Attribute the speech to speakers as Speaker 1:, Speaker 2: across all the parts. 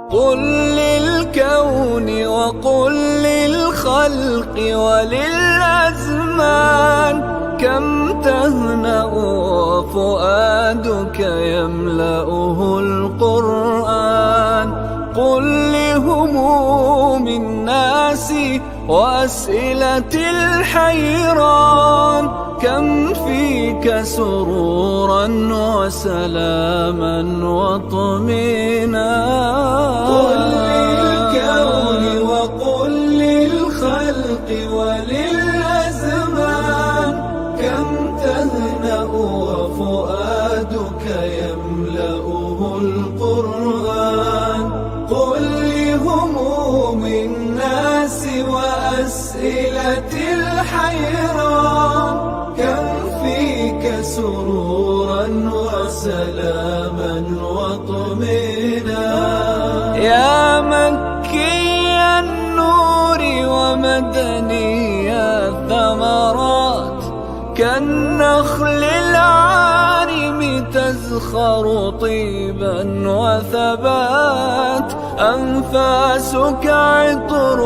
Speaker 1: قل للكون وقل للخلق وللأزمان كم تهنأ وفؤادك يملأه القرآن. قل لهموم الناس وأسئلة الحيران كم فيك سرورا وسلاما واطمئنانا. قل للكون وقل للخلق وللأزمان كم تهنأ وفؤادك يملأه القرآن. قل لهموم الناس وأسئلة الحيران كم فيك سرورا وسلاما واطمئنانا. يا مكي النور ومدني الثمرات كالنخل العارم تزخر طيبا وثبات. أنفاسك عطر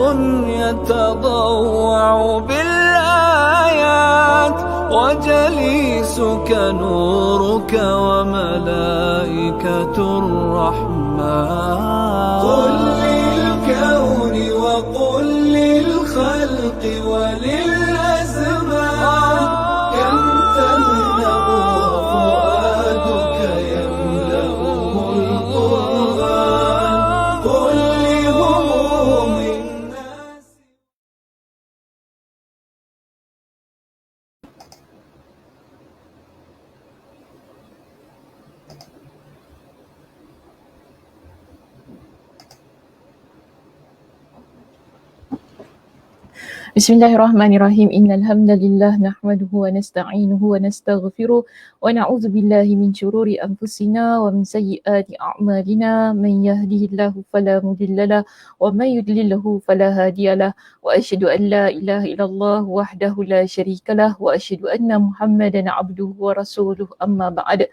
Speaker 1: يتضوع بالآيات وجليسك نورك وملائكة الرحمن. قل للكون وقل للخلق وللأزمان كم تهنأ وفؤادك يملأه القرآن. قل لهموم الناس.
Speaker 2: Bismillahirrahmanirrahim. Innal hamdalillah nahmaduhu wa nasta'inuhu wa nastaghfiruh wa na'udzu billahi min shururi anfusina wa min sayyiati a'malina. Man yahdihillahu fala mudhillalah wa man yudlilhu fala hadiyalah. Wa asyhadu an la ilaha illallah wahdahu la syarikalah wa asyhadu anna Muhammadan abduhu wa rasuluh. Amma ba'd.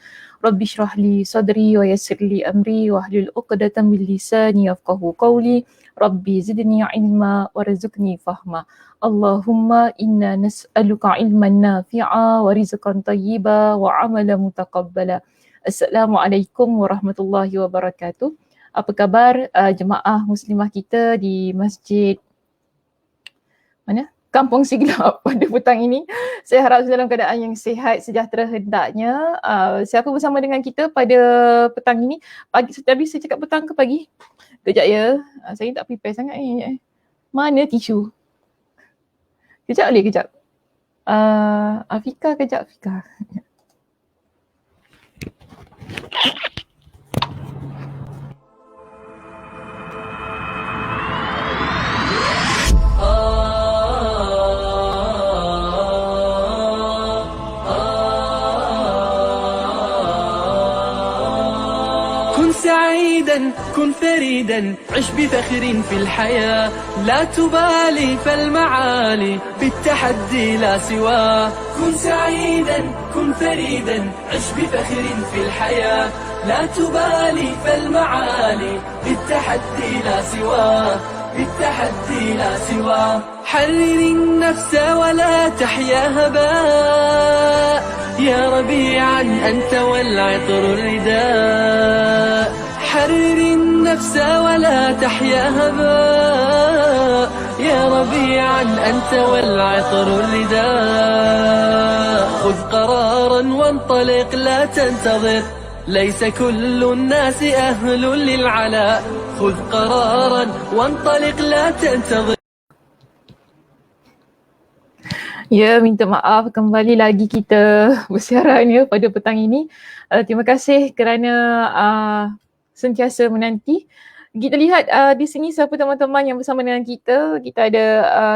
Speaker 2: Rabbi shrah li sadri wa yassir li amri wa hlul 'uqdatam min lisani yafqahu qawli. Rabbi zidni ilma warzuqni fahma. Allahumma inna nas'aluka ilman nafi'a wa rizqan tayyiba wa amalan mutaqabbala. Assalamualaikum warahmatullahi wabarakatuh. Apa khabar jemaah muslimah kita di masjid mana? Kampung Siglap pada petang ini. Saya harap dalam keadaan yang sihat, sejahtera hendaknya. Siapa bersama dengan kita pada petang ini? Pagi, tadi saya cakap petang ke pagi? Kejap ya. Saya tak prepare sangat ni. Mana tisu? Kejap boleh kejap. Afika kejap Afika.
Speaker 3: كن سعيدا كن فريدا عش بفخر في الحياة لا تبالي فالمعالي بالتحدي لا سواه. كن سعيدا كن فريدا عش بفخر في الحياة لا تبالي فالمعالي بالتحدي لا سواه. بالتحدي لا سواه. حرر النفس ولا تحيا هباء يا ربيعا أنت والعطر الرداء. حرر النفس ولا تحيا هباء يا ربيعا أنت والعطر الرداء. خذ قرارا وانطلق لا تنتظر ليس كل الناس أهل للعلاء. خذ قرارا وانطلق لا تنتظر.
Speaker 2: Ya, minta maaf kembali lagi kita bersiaran ya pada petang ini. Terima kasih kerana sentiasa menanti Kita lihat di sini siapa teman-teman yang bersama dengan kita. Kita ada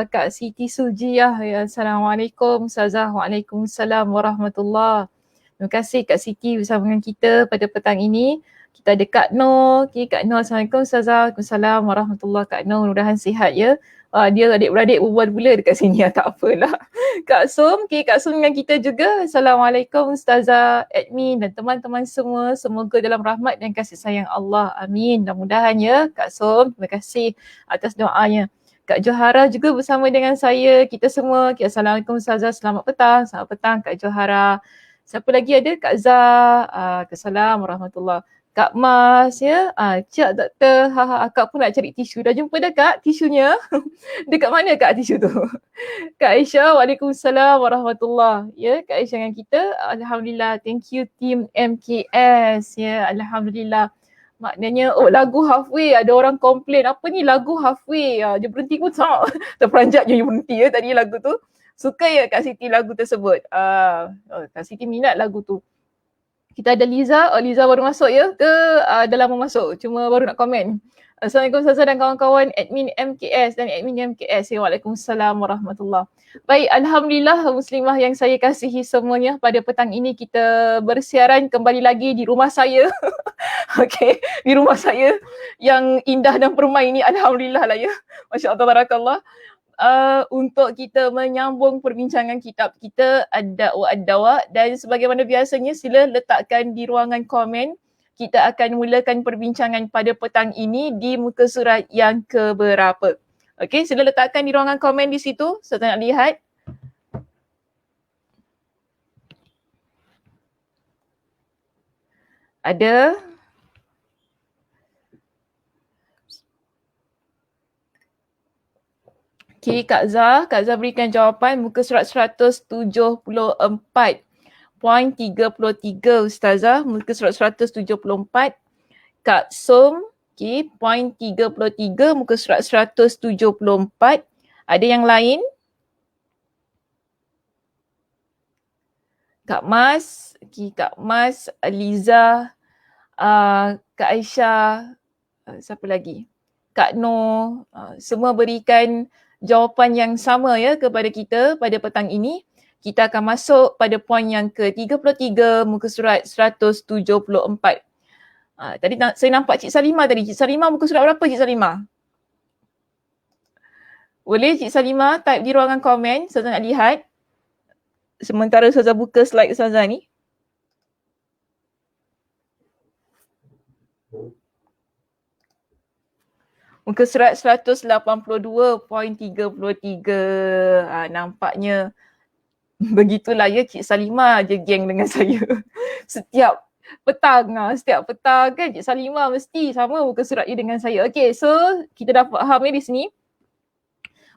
Speaker 2: Kak Siti Sujiah. Ya, Assalamualaikum Ustazah. Waalaikumsalam warahmatullahi. Terima kasih Kak Siti bersama dengan kita pada petang ini. Kita ada Kak Nur. Okay, Kak Nur, Assalamualaikum Ustazah. Waalaikumsalam warahmatullahi. Kak Nur, mudah-mudahan sihat ya. Dia adik-beradik berbual pula dekat sini. Tak apalah. Kak Som, okay, Kak Som dengan kita juga. Assalamualaikum Ustazah, admin dan teman-teman semua. Semoga dalam rahmat dan kasih sayang Allah. Amin. Mudah-mudahan ya Kak Som. Terima kasih atas doanya. Kak Johara juga bersama dengan saya. Kita semua. Okay, Assalamualaikum Ustazah. Selamat petang. Selamat petang Kak Johara. Siapa lagi ada? Kak Zah. Assalamualaikum warahmatullahi. Kak Mas ya. Cik doktor. Akak pun nak cari tisu. Dah jumpa dah Kak tisunya? Dekat mana Kak tisu tu? Kak Aisyah, Waalaikumsalam warahmatullahi. Ya, Kak Aisyah dengan kita. Alhamdulillah. Thank you team MKS. Ya, Alhamdulillah. Maknanya, lagu halfway. Ada orang komplain, apa ni lagu halfway? Dia berhenti pun tak. Terperanjat je dia berhenti ya tadi lagu tu. Suka ya Kak Siti lagu tersebut? Kak Siti minat lagu tu. Kita ada Liza. Liza baru masuk ya ke dah lama masuk? Cuma baru nak komen. Assalamualaikum Ustazah dan kawan-kawan admin MKS dan admin MKS. Waalaikumsalam warahmatullahi. Baik, Alhamdulillah muslimah yang saya kasihi semuanya, pada petang ini kita bersiaran kembali lagi di rumah saya. Okey, di rumah saya yang indah dan permai ini, Alhamdulillah lah ya. Masya Allah, tabarakallah. Untuk kita menyambung perbincangan kitab kita Ad-Da'wa Ad-Dawa, dan sebagaimana biasanya sila letakkan di ruangan komen. Kita akan mulakan perbincangan pada petang ini di muka surat yang keberapa. Okey, sila letakkan di ruangan komen di situ. Saya nak lihat. Ada. Okey, Kak Zah berikan jawapan muka surat 174. Poin 33 Ustazah, muka surat 174. Kak Som, okay, poin 33, muka surat 174. Ada yang lain? Kak Mas, okay, Kak Mas, Liza, Kak Aisyah, siapa lagi? Kak Noh, semua berikan jawapan yang sama ya kepada kita pada petang ini. Kita akan masuk pada poin yang ke-33, muka surat 174. Tadi saya nampak Cik Salimah tadi. Cik Salimah muka surat berapa Cik Salimah? Boleh Cik Salimah type di ruangan komen, saya nak lihat. Sementara saya buka slide saya ni. Muka surat 182.33. Nampaknya begitulah ya Cik Salimah je geng dengan saya. Setiap petang kan Cik Salimah mesti sama muka surat dia dengan saya. Okay, so kita dah faham ya di sini.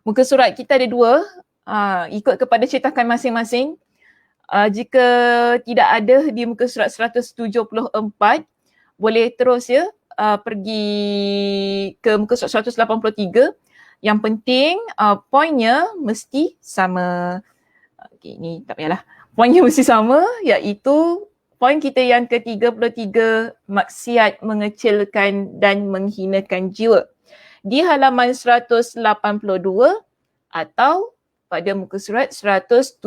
Speaker 2: Muka surat kita ada dua. Ikut kepada cetakan masing-masing. Jika tidak ada di muka surat 174, boleh terus ya pergi ke muka surat 183. Yang penting poinnya mesti sama. Okay, ni tak payahlah. Poinnya mesti sama, iaitu poin kita yang ke-33, maksiat mengecilkan dan menghinakan jiwa. Di halaman 182 atau pada muka surat 174.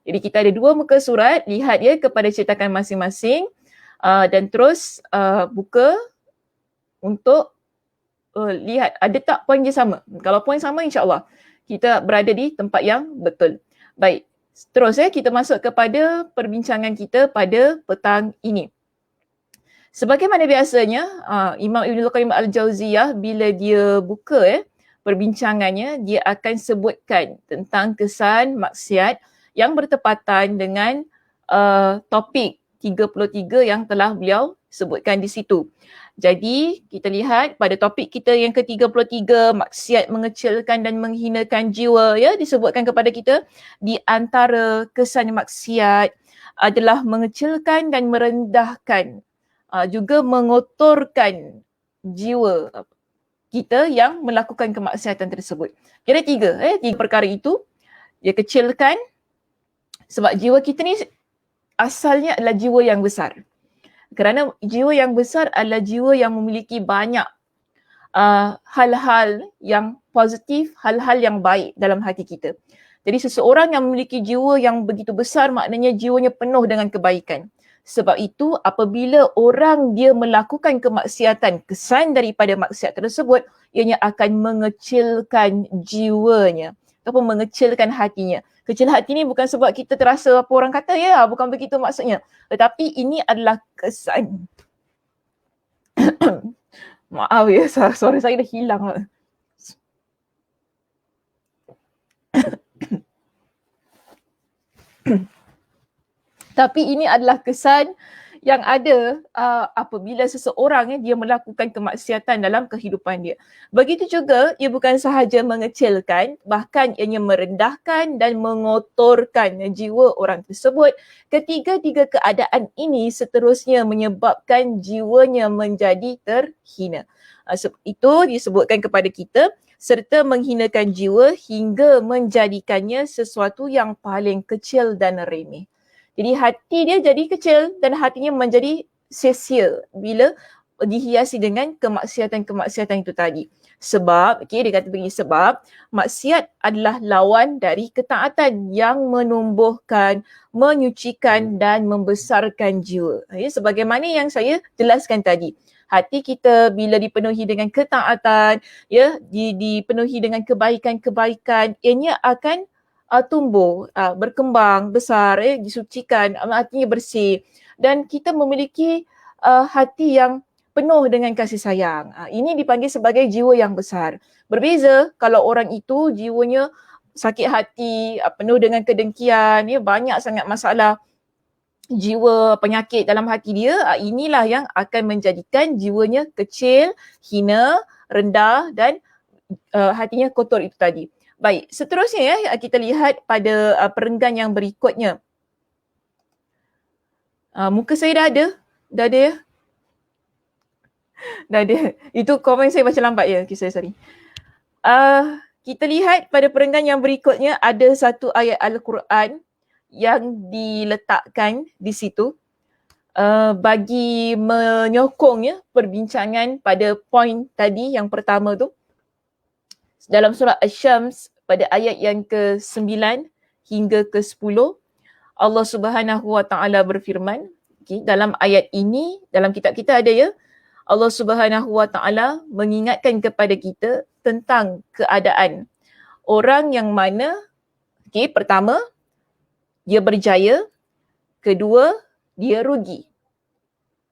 Speaker 2: Jadi kita ada dua muka surat, lihat ya kepada cetakan masing-masing dan terus buka untuk lihat ada tak poin dia sama. Kalau poin sama, insya-Allah kita berada di tempat yang betul. Baik, terus kita masuk kepada perbincangan kita pada petang ini. Sebagaimana biasanya, Imam Ibnul Qayyim Al-Jauziyah bila dia buka perbincangannya, dia akan sebutkan tentang kesan maksiat yang bertepatan dengan topik 33 yang telah beliau sebutkan di situ. Jadi kita lihat pada topik kita yang ke-33, maksiat mengecilkan dan menghinakan jiwa, disebutkan kepada kita di antara kesan maksiat adalah mengecilkan dan merendahkan, juga mengotorkan jiwa kita yang melakukan kemaksiatan tersebut. Kira tiga perkara itu. Dia kecilkan sebab jiwa kita ni asalnya adalah jiwa yang besar. Kerana jiwa yang besar adalah jiwa yang memiliki banyak hal-hal yang positif, hal-hal yang baik dalam hati kita. Jadi seseorang yang memiliki jiwa yang begitu besar maknanya jiwanya penuh dengan kebaikan. Sebab itu apabila orang dia melakukan kemaksiatan, kesan daripada maksiat tersebut, ianya akan mengecilkan jiwanya ataupun mengecilkan hatinya. Kecil hati ni bukan sebab kita terasa apa orang kata, ya, bukan begitu maksudnya. Tetapi ini adalah kesan. Maaf ya, suara saya dah hilang. Tapi ini adalah kesan yang ada apabila seseorang dia melakukan kemaksiatan dalam kehidupan dia. Begitu juga ia bukan sahaja mengecilkan, bahkan ianya merendahkan dan mengotorkan jiwa orang tersebut. Ketiga-tiga keadaan ini seterusnya menyebabkan jiwanya menjadi terhina. Itu disebutkan kepada kita serta menghinakan jiwa hingga menjadikannya sesuatu yang paling kecil dan remeh. Jadi hati dia jadi kecil dan hatinya menjadi sia-sia bila dihiasi dengan kemaksiatan-kemaksiatan itu tadi. Sebab, dia kata begini, sebab maksiat adalah lawan dari ketaatan yang menumbuhkan, menyucikan dan membesarkan jiwa. Sebagaimana yang saya jelaskan tadi. Hati kita bila dipenuhi dengan ketaatan, dipenuhi dengan kebaikan-kebaikan, ianya akan tumbuh, berkembang, besar, disucikan, hatinya bersih dan kita memiliki hati yang penuh dengan kasih sayang. Ini dipanggil sebagai jiwa yang besar. Berbeza kalau orang itu jiwanya sakit hati, penuh dengan kedengkian, banyak sangat masalah jiwa, penyakit dalam hati dia, inilah yang akan menjadikan jiwanya kecil, hina, rendah dan hatinya kotor itu tadi. Baik, seterusnya kita lihat pada perenggan yang berikutnya. Muka saya dah ada ya? Dah ada. Itu komen saya baca lambat ya, okay, sorry. Kita lihat pada perenggan yang berikutnya ada satu ayat Al-Quran yang diletakkan di situ bagi menyokong perbincangan pada poin tadi yang pertama tu. Dalam surah Asy-Syams pada ayat yang ke-9 hingga ke-10, Allah Subhanahu Wa Taala berfirman, dalam ayat ini, dalam kitab kita ada Allah Subhanahu Wa Taala mengingatkan kepada kita tentang keadaan orang yang mana, pertama, dia berjaya, kedua, dia rugi.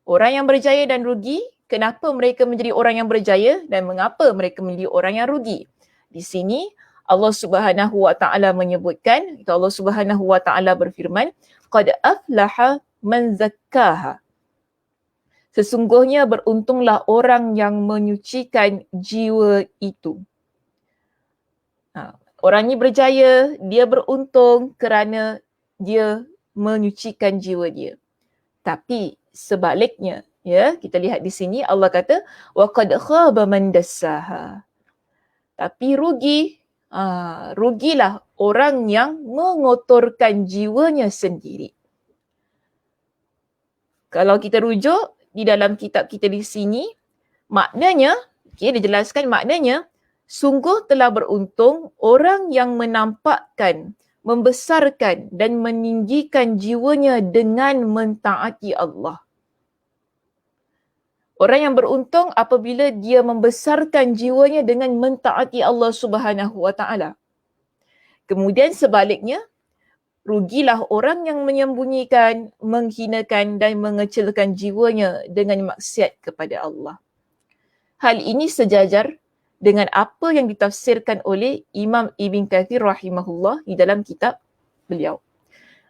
Speaker 2: Orang yang berjaya dan rugi, kenapa mereka menjadi orang yang berjaya dan mengapa mereka menjadi orang yang rugi? Di sini Allah Subhanahu Wa Taala menyebutkan, Allah Subhanahu Wa Taala berfirman, qad aflaha man zakkaha. Sesungguhnya beruntunglah orang yang menyucikan jiwa itu. Orang ini berjaya, dia beruntung kerana dia menyucikan jiwa dia. Tapi sebaliknya, kita lihat di sini Allah kata wa qad khaba man dassaha. Tapi rugilah orang yang mengotorkan jiwanya sendiri. Kalau kita rujuk di dalam kitab kita di sini, maknanya, dijelaskan maknanya, sungguh telah beruntung orang yang menampakkan, membesarkan dan meninggikan jiwanya dengan mentaati Allah. Orang yang beruntung apabila dia membesarkan jiwanya dengan mentaati Allah Subhanahu Wa Taala. Kemudian sebaliknya, rugilah orang yang menyembunyikan, menghinakan dan mengecilkan jiwanya dengan maksiat kepada Allah. Hal ini sejajar dengan apa yang ditafsirkan oleh Imam Ibn Kathir rahimahullah di dalam kitab beliau.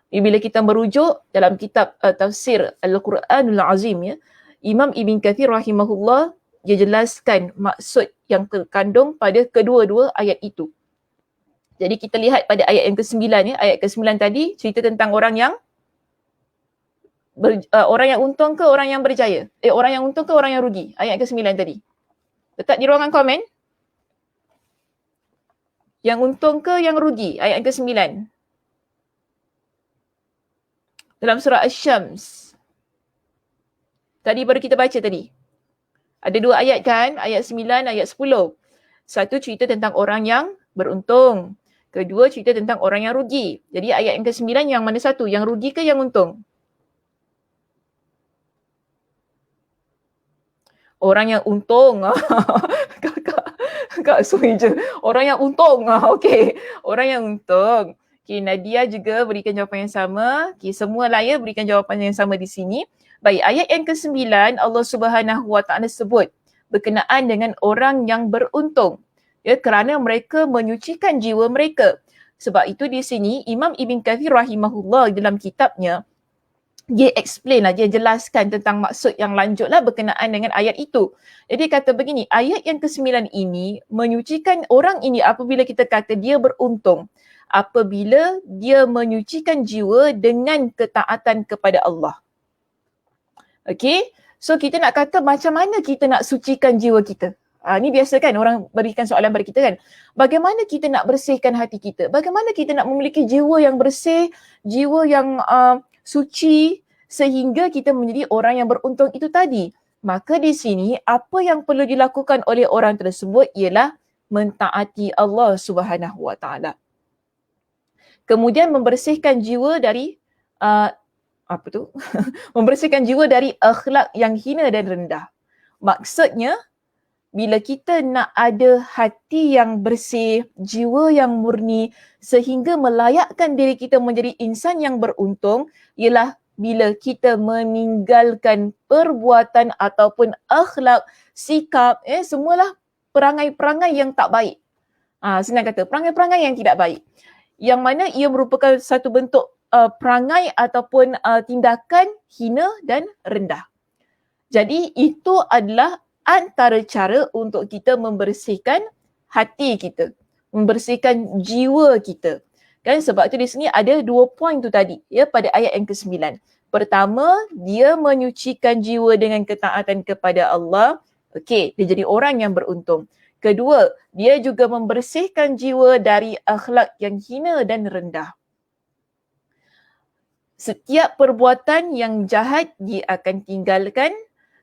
Speaker 2: Bila kita merujuk dalam kitab tafsir Al-Quranul Azim, Imam Ibn Kathir rahimahullah, dia jelaskan maksud yang terkandung pada kedua-dua ayat itu. Jadi kita lihat pada ayat yang ke-9, ayat ke-9 tadi cerita tentang orang yang untung ke orang yang berjaya? Orang yang untung ke orang yang rugi? Ayat ke-9 tadi. Letak di ruangan komen. Yang untung ke yang rugi? Ayat ke-9. Dalam surah Asy-Syams. Tadi baru kita baca tadi. Ada 2 ayat kan? Ayat 9, ayat 10. Satu cerita tentang orang yang beruntung. Kedua cerita tentang orang yang rugi. Jadi ayat yang ke-9 yang mana satu? Yang rugi ke yang untung? Orang yang untung. Kak sui je. Orang yang untung. Okey. Orang yang untung. Okay, Nadia juga berikan jawapan yang sama. Okay, semua layar berikan jawapan yang sama di sini. Baik, ayat yang ke-9 Allah Subhanahu Wa Taala sebut berkenaan dengan orang yang beruntung. Ya, kerana mereka menyucikan jiwa mereka. Sebab itu di sini Imam Ibn Kathir rahimahullah dalam kitabnya dia explain lah, dia jelaskan tentang maksud yang lanjut lah berkenaan dengan ayat itu. Jadi kata begini, ayat yang ke-9 ini menyucikan orang ini apabila kita kata dia beruntung. Apabila dia menyucikan jiwa dengan ketaatan kepada Allah. Okay, so kita nak kata macam mana kita nak sucikan jiwa kita? Ni biasa kan orang berikan soalan pada kita kan. Bagaimana kita nak bersihkan hati kita? Bagaimana kita nak memiliki jiwa yang bersih, jiwa yang suci sehingga kita menjadi orang yang beruntung itu tadi? Maka di sini apa yang perlu dilakukan oleh orang tersebut ialah mentaati Allah Subhanahu Wa Taala. Kemudian membersihkan jiwa dari membersihkan jiwa dari akhlak yang hina dan rendah. Maksudnya bila kita nak ada hati yang bersih, jiwa yang murni sehingga melayakkan diri kita menjadi insan yang beruntung ialah bila kita meninggalkan perbuatan ataupun akhlak, sikap, semualah perangai-perangai yang tak baik. Senang kata, perangai-perangai yang tidak baik. Yang mana ia merupakan satu bentuk perangai ataupun tindakan hina dan rendah. Jadi itu adalah antara cara untuk kita membersihkan hati kita, membersihkan jiwa kita. Kan sebab tu di sini ada 2 poin tu tadi ya pada ayat yang ke-9. Pertama, dia menyucikan jiwa dengan ketaatan kepada Allah. Okey, dia jadi orang yang beruntung. Kedua, dia juga membersihkan jiwa dari akhlak yang hina dan rendah. Setiap perbuatan yang jahat dia akan tinggalkan.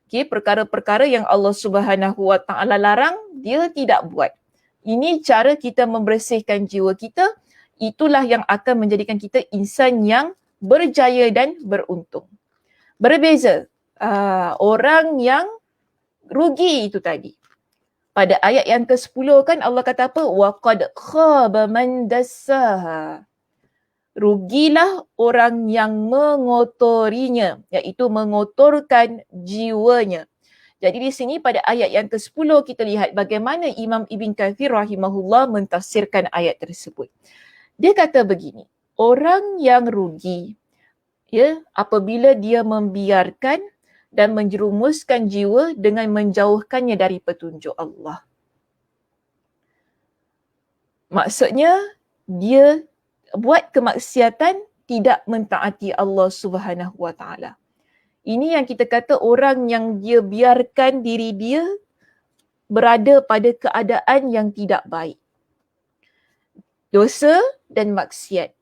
Speaker 2: Okay, perkara-perkara yang Allah Subhanahu Wa Taala larang, dia tidak buat. Ini cara kita membersihkan jiwa kita. Itulah yang akan menjadikan kita insan yang berjaya dan beruntung. Berbeza orang yang rugi itu tadi. Pada ayat yang ke-10 kan Allah kata apa? وَقَدْ خَابَ مَنْ دَسَّاهَا. Rugilah orang yang mengotorinya, iaitu mengotorkan jiwanya. Jadi di sini pada ayat yang ke-10 kita lihat bagaimana Imam Ibn Kathir rahimahullah mentafsirkan ayat tersebut. Dia kata begini, orang yang rugi apabila dia membiarkan dan menjerumuskan jiwa dengan menjauhkannya dari petunjuk Allah. Maksudnya dia buat kemaksiatan, tidak mentaati Allah Subhanahu Wa Taala. Ini yang kita kata orang yang dia biarkan diri dia berada pada keadaan yang tidak baik. Dosa dan maksiat.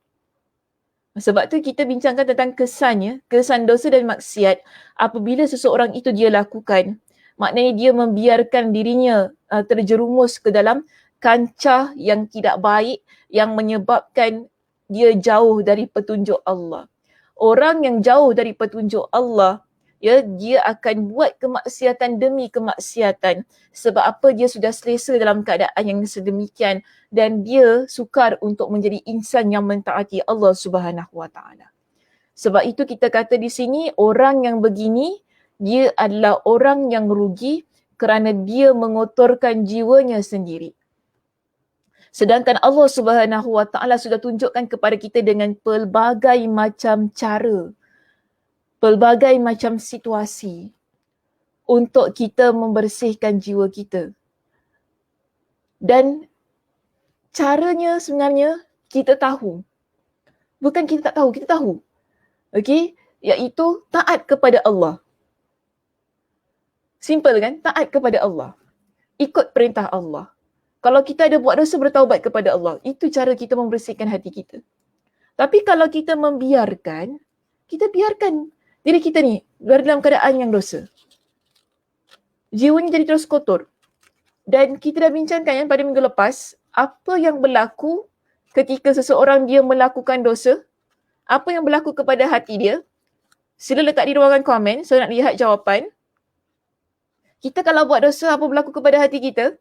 Speaker 2: Sebab tu kita bincangkan tentang kesannya, kesan dosa dan maksiat apabila seseorang itu dia lakukan. Maknanya dia membiarkan dirinya terjerumus ke dalam kancah yang tidak baik yang menyebabkan dia jauh dari petunjuk Allah. Orang yang jauh dari petunjuk Allah, dia akan buat kemaksiatan demi kemaksiatan. Sebab apa? Dia sudah selesa dalam keadaan yang sedemikian dan dia sukar untuk menjadi insan yang mentaati Allah Subhanahu Wa Taala. Sebab itu kita kata di sini orang yang begini dia adalah orang yang rugi kerana dia mengotorkan jiwanya sendiri. Sedangkan Allah Subhanahu Wa Taala sudah tunjukkan kepada kita dengan pelbagai macam cara, pelbagai macam situasi untuk kita membersihkan jiwa kita. Dan caranya sebenarnya kita tahu. Bukan kita tak tahu, kita tahu. Okey, iaitu taat kepada Allah. Simple kan? Taat kepada Allah. Ikut perintah Allah. Kalau kita ada buat dosa, bertaubat kepada Allah. Itu cara kita membersihkan hati kita. Tapi kalau kita membiarkan, kita biarkan. Diri kita ni berada dalam keadaan yang dosa. Jiwanya jadi terus kotor. Dan kita dah bincangkan pada minggu lepas, apa yang berlaku ketika seseorang dia melakukan dosa, apa yang berlaku kepada hati dia. Sila letak di ruangan komen, saya nak lihat jawapan. Kita kalau buat dosa, apa berlaku kepada hati kita?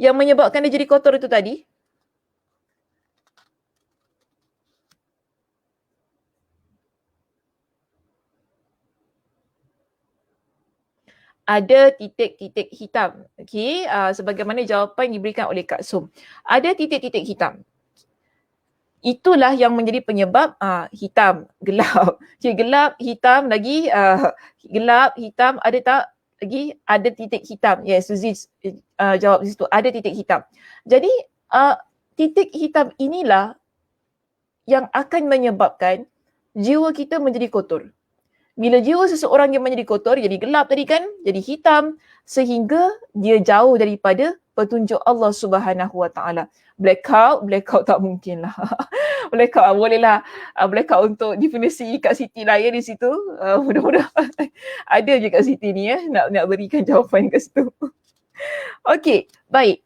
Speaker 2: Yang menyebabkan dia jadi kotor itu tadi. Ada titik-titik hitam. Okey, sebagaimana jawapan diberikan oleh Kak Sum. Ada titik-titik hitam. Itulah yang menjadi penyebab hitam, gelap. Okay, gelap, hitam lagi, gelap, hitam, ada tak? Lagi ada titik hitam. Yes, Suzy jawab di situ, ada titik hitam. Jadi titik hitam inilah yang akan menyebabkan jiwa kita menjadi kotor. Bila jiwa seseorang yang menjadi kotor, jadi gelap tadi kan, jadi hitam, sehingga dia jauh daripada petunjuk Allah Subhanahu Wa Taala. Blackout tak mungkin lah. Blackout bolehlah, blackout untuk definisi Kak Siti lah ya di situ. Mudah-mudahan ada je Kak Siti ni nak berikan jawapan kat situ. Okey, baik.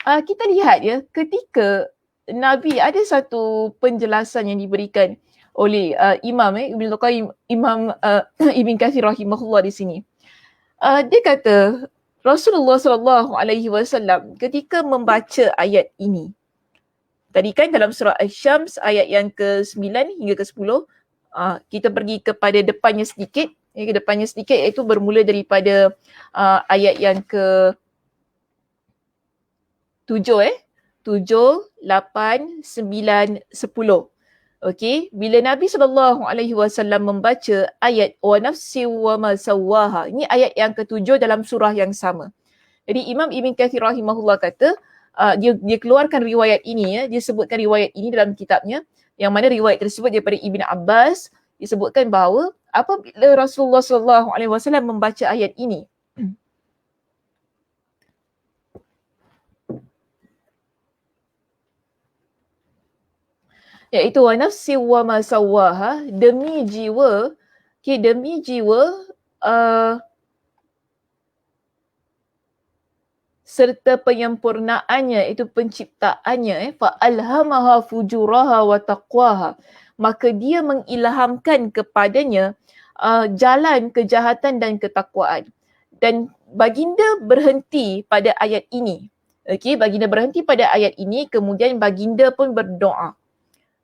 Speaker 2: Kita lihat ya, ketika Nabi ada satu penjelasan yang diberikan oleh Imam Ibn Qayyim, Imam Ibn Kathir rahimahullah di sini. Dia kata Rasulullah SAW ketika membaca ayat ini, tadi kan dalam surah Asy-Syams ayat yang ke-9 hingga ke-10, kita pergi kepada depannya sedikit, ke depannya sedikit, iaitu bermula daripada ayat yang ke-7 7, 8, 9, 10. Okey, bila Nabi SAW membaca ayat wa nafsi wa ma sawwaha, ini ayat yang ke-7 dalam surah yang sama. Jadi Imam Ibn Kathir rahimahullah kata, dia keluarkan riwayat ini, dia sebutkan riwayat ini dalam kitabnya, yang mana riwayat tersebut daripada Ibn Abbas, disebutkan bahawa apabila Rasulullah SAW membaca ayat ini, iaitu wa nafsi wa ma sawwaha, demi jiwa, demi jiwa serta penyempurnaannya, itu penciptaannya, fa alhamaha fujuraha wa taqwaha, maka dia mengilhamkan kepadanya jalan kejahatan dan ketakwaan. Dan baginda berhenti pada ayat ini. Okey, baginda berhenti pada ayat ini, kemudian baginda pun berdoa.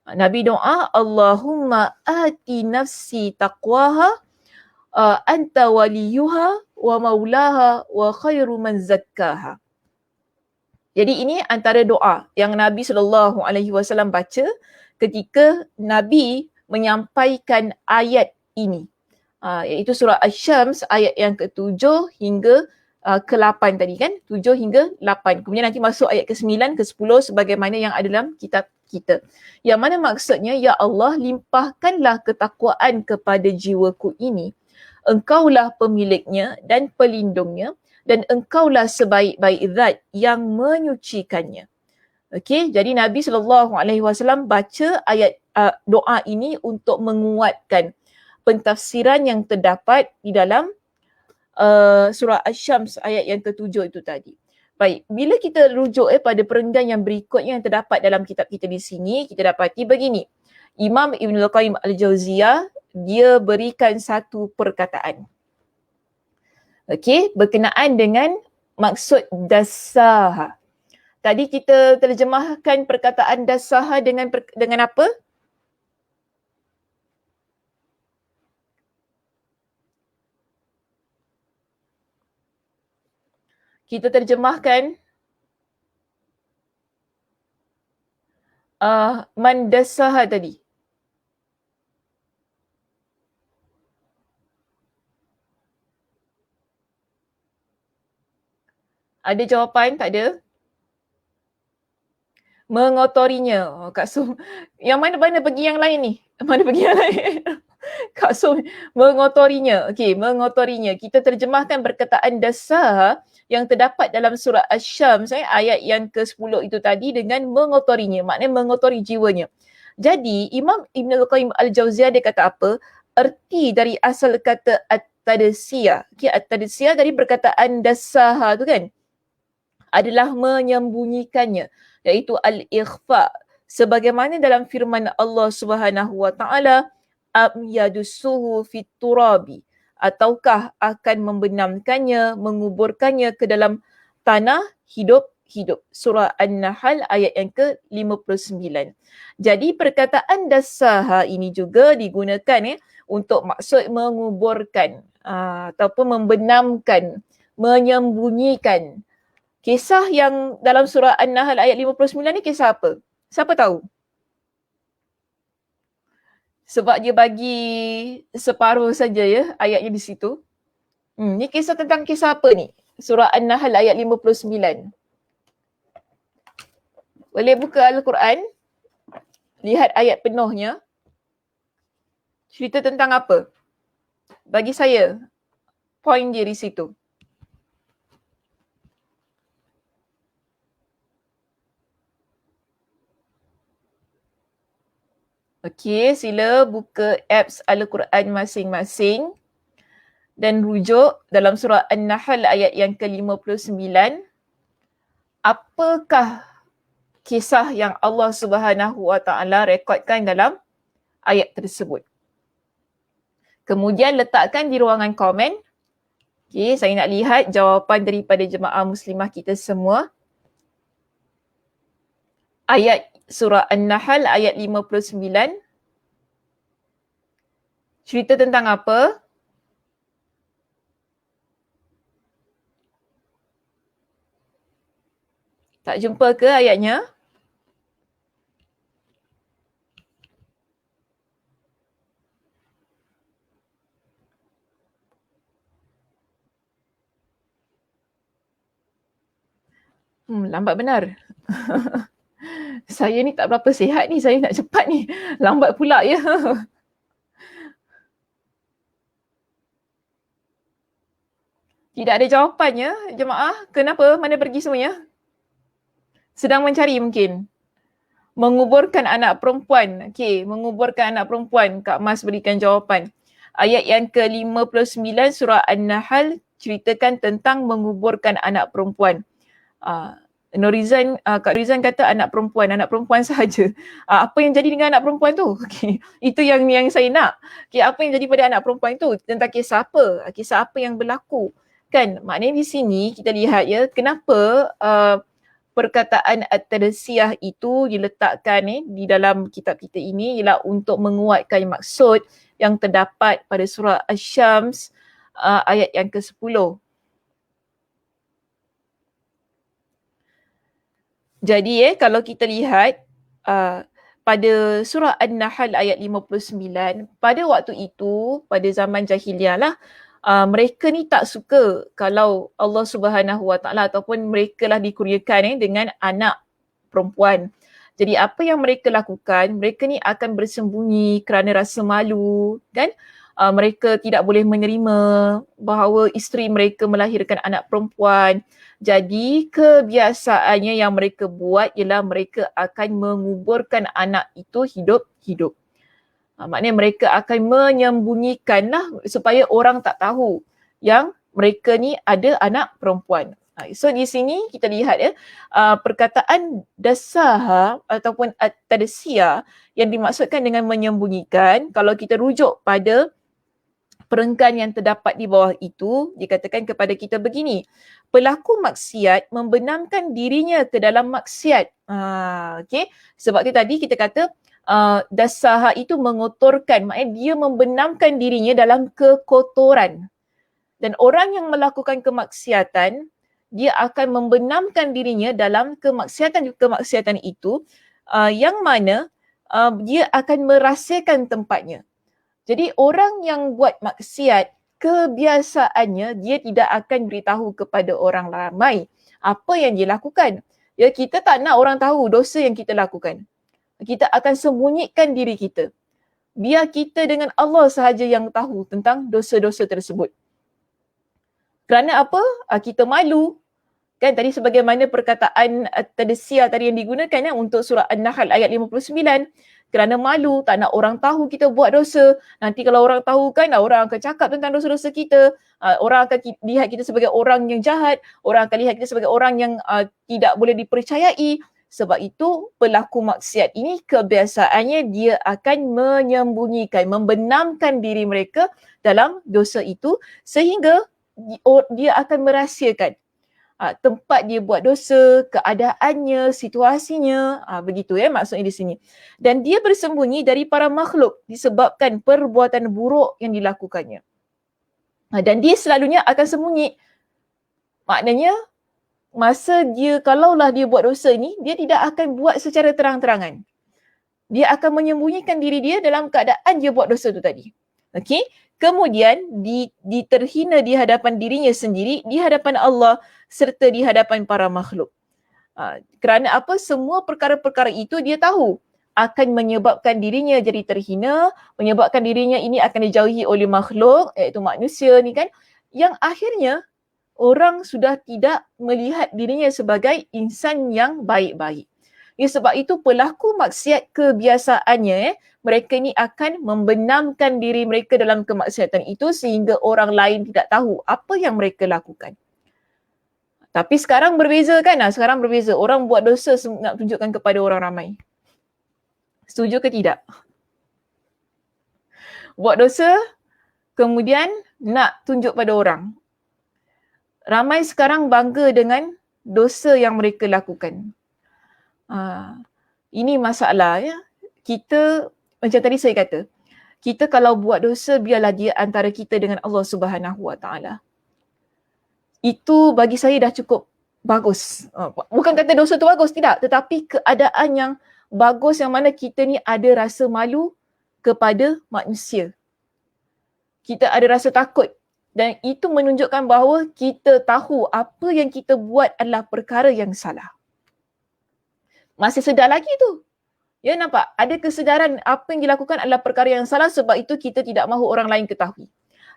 Speaker 2: Nabi doa, Allahumma ati nafsi taqwaha, anta waliyuha wa maulaha wa khairu man zakkaha. Jadi ini antara doa yang Nabi SAW baca ketika Nabi menyampaikan ayat ini. Iaitu surah Asy-Syams ayat yang ke-7 hingga ke-8 tadi kan, 7 hingga 8. Kemudian nanti masuk ayat ke-9, ke-10 sebagaimana yang ada dalam kitab kita. Yang mana maksudnya, ya Allah, limpahkanlah ketakwaan kepada jiwaku ini. Engkaulah pemiliknya dan pelindungnya, dan engkaulah sebaik-baik zat yang menyucikannya. Okey, jadi Nabi SAW baca ayat doa ini untuk menguatkan pentafsiran yang terdapat di dalam surah Asy-Syams ayat yang ke-7 itu tadi. Baik, bila kita rujuk pada perenggan yang berikutnya yang terdapat dalam kitab kita di sini, kita dapati begini. Imam Ibn Qayyim Al-Jauziyah, dia berikan satu perkataan. Okey, berkenaan dengan maksud dasaha. Tadi kita terjemahkan perkataan dasaha dengan apa? Kita terjemahkan man dasaha tadi. Ada jawapan? Tak ada? Mengotorinya. Kak Sum, yang mana pergi yang lain ni? Mana pergi yang lain? Kak Sum, mengotorinya. Okey, mengotorinya. Kita terjemahkan perkataan dasaha yang terdapat dalam surah Asy-Syams ayat yang ke-10 itu tadi dengan mengotorinya, maknanya mengotori jiwanya. Jadi Imam Ibn Al-Qayyim Al-Jauziyah dia kata apa? Erti dari asal kata at-tadasiyah. Okay, at-tadasiyah dari perkataan dasaha tu kan, adalah menyembunyikannya, iaitu al-ikhfa. Sebagaimana dalam firman Allah Subhanahu wa taala, am yadussuhu fit turabi, ataukah akan membenamkannya, menguburkannya ke dalam tanah hidup-hidup. Surah An-Nahl ayat yang ke-59. Jadi perkataan dasaha ini juga digunakan untuk maksud menguburkan ataupun membenamkan, menyembunyikan. Kisah yang dalam surah An-Nahl ayat 59 ni kisah apa? Siapa tahu? Sebab dia bagi separuh saja ya ayatnya di situ. Ni kisah tentang kisah apa ni? Surah An-Nahl ayat 59. Boleh buka Al-Quran. Lihat ayat penuhnya. Cerita tentang apa? Bagi saya, point dia di situ. Okey, sila buka apps Al-Quran masing-masing dan rujuk dalam surah An-Nahl ayat yang ke-59. Apakah kisah yang Allah Subhanahu wa taala rekodkan dalam ayat tersebut? Kemudian letakkan di ruangan komen. Okey, saya nak lihat jawapan daripada jemaah muslimah kita semua. Ayat surah An-Nahl ayat 59. Cerita tentang apa? Tak jumpa ke ayatnya? Lambat benar. Saya ni tak berapa sihat ni, saya nak cepat ni. Lambat pula ya. Tidak ada jawapannya, jemaah. Kenapa? Mana pergi semuanya? Sedang mencari mungkin. Menguburkan anak perempuan. Okey, menguburkan anak perempuan. Kak Mas berikan jawapan. Ayat yang ke-59 surah An-Nahl ceritakan tentang menguburkan anak perempuan. Kak Rizan kata anak perempuan sahaja. Apa yang jadi dengan anak perempuan tu? Okay. Itu yang saya nak. Okay, apa yang jadi pada anak perempuan tu? Tentang kisah apa? Kisah apa yang berlaku? Kan, maknanya di sini kita lihat ya, kenapa perkataan at-tadasiyah itu diletakkan di dalam kitab kita ini ialah untuk menguatkan maksud yang terdapat pada surah Asy-Syams ayat yang ke-10. Jadi kalau kita lihat pada surah An-Nahl ayat 59, pada waktu itu, pada zaman jahiliah lah, mereka ni tak suka kalau Allah Subhanahu wa taala ataupun mereka lah dikurniakan dengan anak perempuan. Jadi apa yang mereka lakukan, mereka ni akan bersembunyi kerana rasa malu kan. Mereka tidak boleh menerima bahawa isteri mereka melahirkan anak perempuan. Jadi kebiasaannya yang mereka buat ialah mereka akan menguburkan anak itu hidup-hidup. Maknanya mereka akan menyembunyikanlah supaya orang tak tahu yang mereka ni ada anak perempuan. So di sini kita lihat ya, perkataan dasaha ataupun at-tadasiyah yang dimaksudkan dengan menyembunyikan, kalau kita rujuk pada perenggan yang terdapat di bawah itu, dikatakan kepada kita begini, pelaku maksiat membenamkan dirinya ke dalam maksiat. Okay? Sebab tu tadi kita kata dasaha itu mengotorkan, maknanya dia membenamkan dirinya dalam kekotoran. Dan orang yang melakukan kemaksiatan, dia akan membenamkan dirinya dalam kemaksiatan itu yang mana dia akan merahsiakan tempatnya. Jadi orang yang buat maksiat, kebiasaannya dia tidak akan beritahu kepada orang ramai apa yang dia lakukan. Ya, kita tak nak orang tahu dosa yang kita lakukan. Kita akan sembunyikan diri kita. Biar kita dengan Allah sahaja yang tahu tentang dosa-dosa tersebut. Kerana apa? Kita malu. Kan tadi sebagaimana perkataan tadsiya tadi yang digunakan untuk surah An-Nahl ayat 59. Kerana malu, tak nak orang tahu kita buat dosa. Nanti kalau orang tahu kan, orang akan cakap tentang dosa-dosa kita. Orang akan lihat kita sebagai orang yang jahat. Orang akan lihat kita sebagai orang yang tidak boleh dipercayai. Sebab itu pelaku maksiat ini kebiasaannya dia akan menyembunyikan, membenamkan diri mereka dalam dosa itu sehingga dia akan merahsiakan tempat dia buat dosa, keadaannya, situasinya, begitu maksudnya di sini. Dan dia bersembunyi dari para makhluk disebabkan perbuatan buruk yang dilakukannya. Dan dia selalunya akan sembunyi. Maknanya masa dia, kalaulah dia buat dosa ni, dia tidak akan buat secara terang-terangan. Dia akan menyembunyikan diri dia dalam keadaan dia buat dosa tu tadi. Okey? Kemudian diterhina di hadapan dirinya sendiri, di hadapan Allah serta di hadapan para makhluk. Kerana apa? Semua perkara-perkara itu dia tahu akan menyebabkan dirinya jadi terhina, menyebabkan dirinya ini akan dijauhi oleh makhluk, iaitu manusia ni kan, yang akhirnya orang sudah tidak melihat dirinya sebagai insan yang baik-baik. Ya, sebab itu pelaku maksiat kebiasaannya mereka ni akan membenamkan diri mereka dalam kemaksiatan itu sehingga orang lain tidak tahu apa yang mereka lakukan. Tapi sekarang berbeza kan? Sekarang berbeza. Orang buat dosa nak tunjukkan kepada orang ramai. Setuju ke tidak? Buat dosa, kemudian nak tunjuk pada orang. Ramai sekarang bangga dengan dosa yang mereka lakukan. Ini masalah ya. Kita, macam tadi saya kata, kita kalau buat dosa biarlah dia antara kita dengan Allah Subhanahu Wa Taala. Itu bagi saya dah cukup bagus. Bukan kata dosa tu bagus, tidak. Tetapi keadaan yang bagus yang mana kita ni ada rasa malu kepada manusia. Kita ada rasa takut. Dan itu menunjukkan bahawa kita tahu apa yang kita buat adalah perkara yang salah. Masih sedar lagi tu. Ya, nampak? Ada kesedaran apa yang dilakukan adalah perkara yang salah, sebab itu kita tidak mahu orang lain ketahui.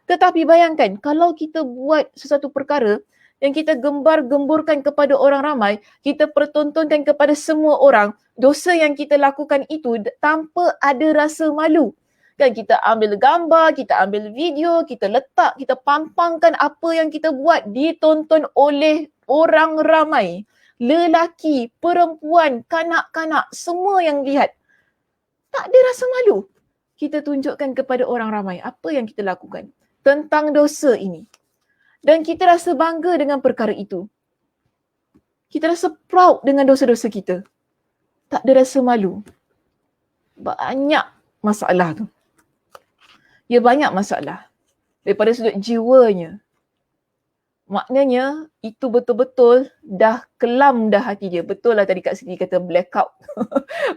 Speaker 2: Tetapi bayangkan kalau kita buat sesuatu perkara yang kita gembar-gemburkan kepada orang ramai, kita pertontonkan kepada semua orang, dosa yang kita lakukan itu tanpa ada rasa malu. Kan kita ambil gambar, kita ambil video, kita letak, kita pampangkan apa yang kita buat ditonton oleh orang ramai. Lelaki, perempuan, kanak-kanak, semua yang lihat. Tak ada rasa malu. Kita tunjukkan kepada orang ramai apa yang kita lakukan tentang dosa ini. Dan kita rasa bangga dengan perkara itu. Kita rasa proud dengan dosa-dosa kita. Tak ada rasa malu. Banyak masalah tu. Ya, banyak masalah. Daripada sudut jiwanya. Maknanya itu betul-betul dah kelam dah hati dia. Betul lah tadi Kak Siti kata blackout.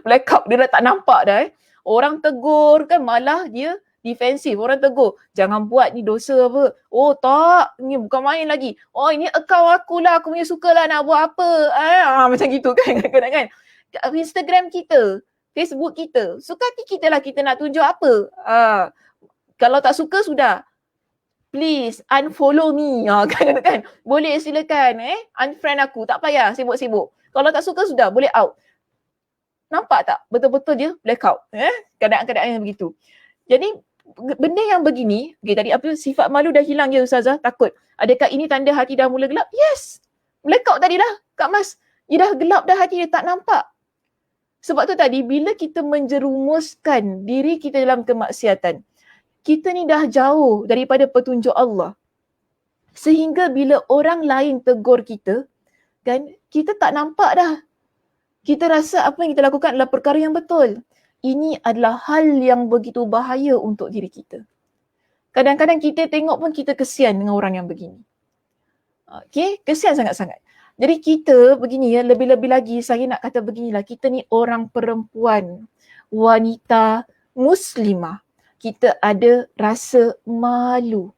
Speaker 2: Blackout, dia dah tak nampak dah. Orang tegur kan malah dia defensif. Orang tegur, jangan buat ni dosa apa. Oh tak, ni bukan main lagi. Oh ini akaun aku lah, aku punya suka lah nak buat apa. Macam gitu kan kadang-kadang kan. Instagram kita, Facebook kita, suka hati kita lah kita nak tunjuk apa. Kalau tak suka sudah. Please unfollow me. Kan? Boleh silakan unfriend aku. Tak payah sibuk-sibuk. Kalau tak suka sudah boleh out. Nampak tak? Betul-betul dia blackout. Keadaan-keadaan yang begitu. Jadi benda yang begini, okay, tadi apa sifat malu dah hilang ya Ustazah? Takut. Adakah ini tanda hati dah mula gelap? Yes. Blackout tadi dah Kak Mas. Dia dah gelap dah hati dia, tak nampak. Sebab tu tadi bila kita menjerumuskan diri kita dalam kemaksiatan, kita ni dah jauh daripada petunjuk Allah. Sehingga bila orang lain tegur kita, kan, kita tak nampak dah. Kita rasa apa yang kita lakukan adalah perkara yang betul. Ini adalah hal yang begitu bahaya untuk diri kita. Kadang-kadang kita tengok pun kita kesian dengan orang yang begini. Okay, kesian sangat-sangat. Jadi kita begini ya, lebih-lebih lagi saya nak kata beginilah, kita ni orang perempuan, wanita, muslimah. Kita ada rasa malu.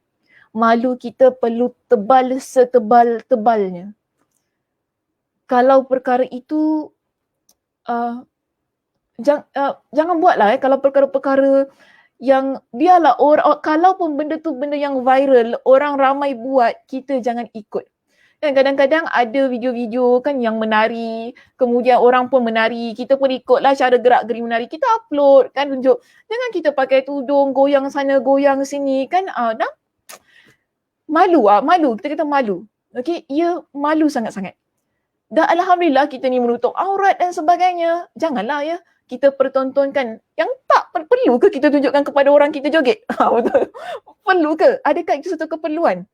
Speaker 2: Malu kita perlu tebal setebal-tebalnya. Kalau perkara itu, jangan buatlah kalau perkara-perkara yang biarlah orang, kalaupun benda tu benda yang viral, orang ramai buat, kita jangan ikut. Kan kadang-kadang ada video-video kan yang menari, kemudian orang pun menari, kita pun ikutlah cara gerak-geri menari, kita upload kan, tunjuk. Jangan kita pakai tudung, goyang sana, goyang sini kan, dah malu, kita kata malu. Okey, ia malu sangat-sangat. Dan alhamdulillah kita ni menutup aurat dan sebagainya. Janganlah ya kita pertontonkan yang tak perlu ke kita tunjukkan kepada orang kita joget. Betul. Perlu ke? Adakah itu satu keperluan?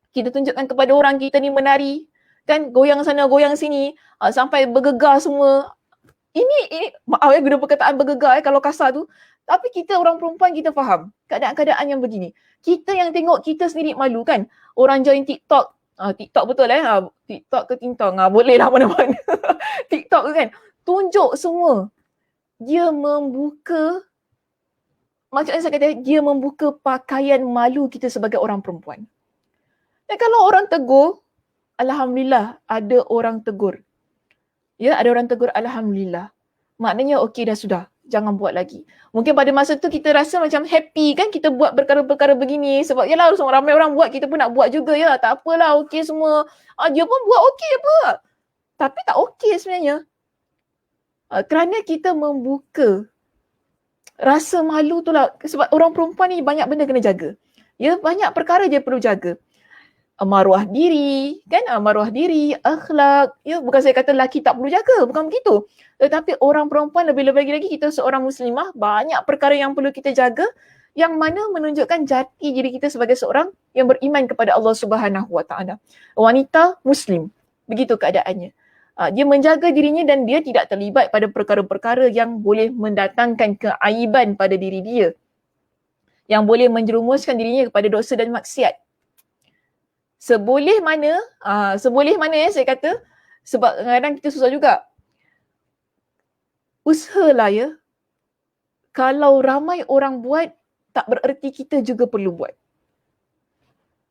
Speaker 2: Kita tunjukkan kepada orang kita ni menari, kan, goyang sana goyang sini, sampai bergegar semua. Ini maaf ya guna perkataan bergegar kalau kasar tu, tapi kita orang perempuan kita faham keadaan-keadaan yang begini. Kita yang tengok kita sendiri malu kan. Orang join TikTok, TikTok betul TikTok ke Tintong, boleh lah mana-mana. TikTok tu kan, tunjuk semua. Dia membuka, maksudnya saya kata dia membuka pakaian malu kita sebagai orang perempuan. Dan kalau orang tegur, alhamdulillah ada orang tegur. Ya, ada orang tegur, alhamdulillah. Maknanya okey dah sudah, jangan buat lagi. Mungkin pada masa tu kita rasa macam happy kan kita buat perkara-perkara begini sebab yalah ramai orang buat, kita pun nak buat juga ya. Tak apalah, okey semua. Dia pun buat okey apa. Tapi tak okey sebenarnya. Kerana kita membuka rasa malu tu lah, sebab orang perempuan ni banyak benda kena jaga. Ya, banyak perkara dia perlu jaga. Maruah diri, kan? Maruah diri, akhlak. Ya, bukan saya kata lelaki tak perlu jaga, bukan begitu. Tetapi orang perempuan lebih-lebih lagi kita seorang muslimah, banyak perkara yang perlu kita jaga yang mana menunjukkan jati diri kita sebagai seorang yang beriman kepada Allah Subhanahu Wa Taala. Wanita muslim, begitu keadaannya. Dia menjaga dirinya dan dia tidak terlibat pada perkara-perkara yang boleh mendatangkan keaiban pada diri dia, yang boleh menjerumuskan dirinya kepada dosa dan maksiat. Seboleh mana ya saya kata, sebab kadang-kadang kita susah juga. Usahalah ya, kalau ramai orang buat, tak bererti kita juga perlu buat.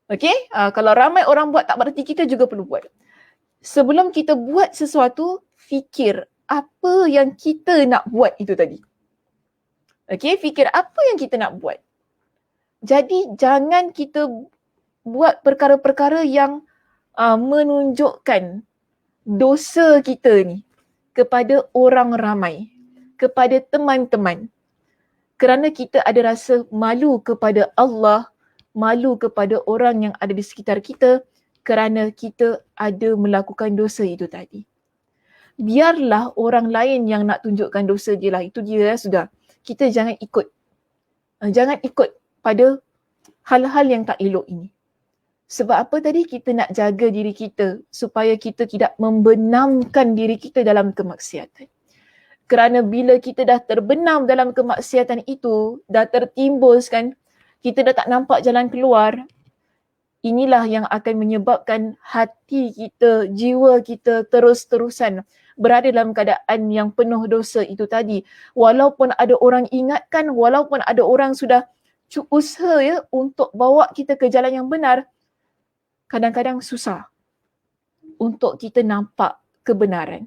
Speaker 2: Okey? Kalau ramai orang buat, tak bererti kita juga perlu buat. Sebelum kita buat sesuatu, fikir apa yang kita nak buat itu tadi. Okey? Fikir apa yang kita nak buat. Jadi jangan kita buat perkara-perkara yang menunjukkan dosa kita ni kepada orang ramai, kepada teman-teman. Kerana kita ada rasa malu kepada Allah, malu kepada orang yang ada di sekitar kita kerana kita ada melakukan dosa itu tadi. Biarlah orang lain yang nak tunjukkan dosa dia lah, itu dia sudah. Kita jangan ikut. Jangan ikut pada hal-hal yang tak elok ini. Sebab apa tadi? Kita nak jaga diri kita supaya kita tidak membenamkan diri kita dalam kemaksiatan. Kerana bila kita dah terbenam dalam kemaksiatan itu, dah tertimbus kan, kita dah tak nampak jalan keluar, inilah yang akan menyebabkan hati kita, jiwa kita terus-terusan berada dalam keadaan yang penuh dosa itu tadi. Walaupun ada orang ingatkan, walaupun ada orang sudah usaha ya untuk bawa kita ke jalan yang benar, kadang-kadang susah untuk kita nampak kebenaran.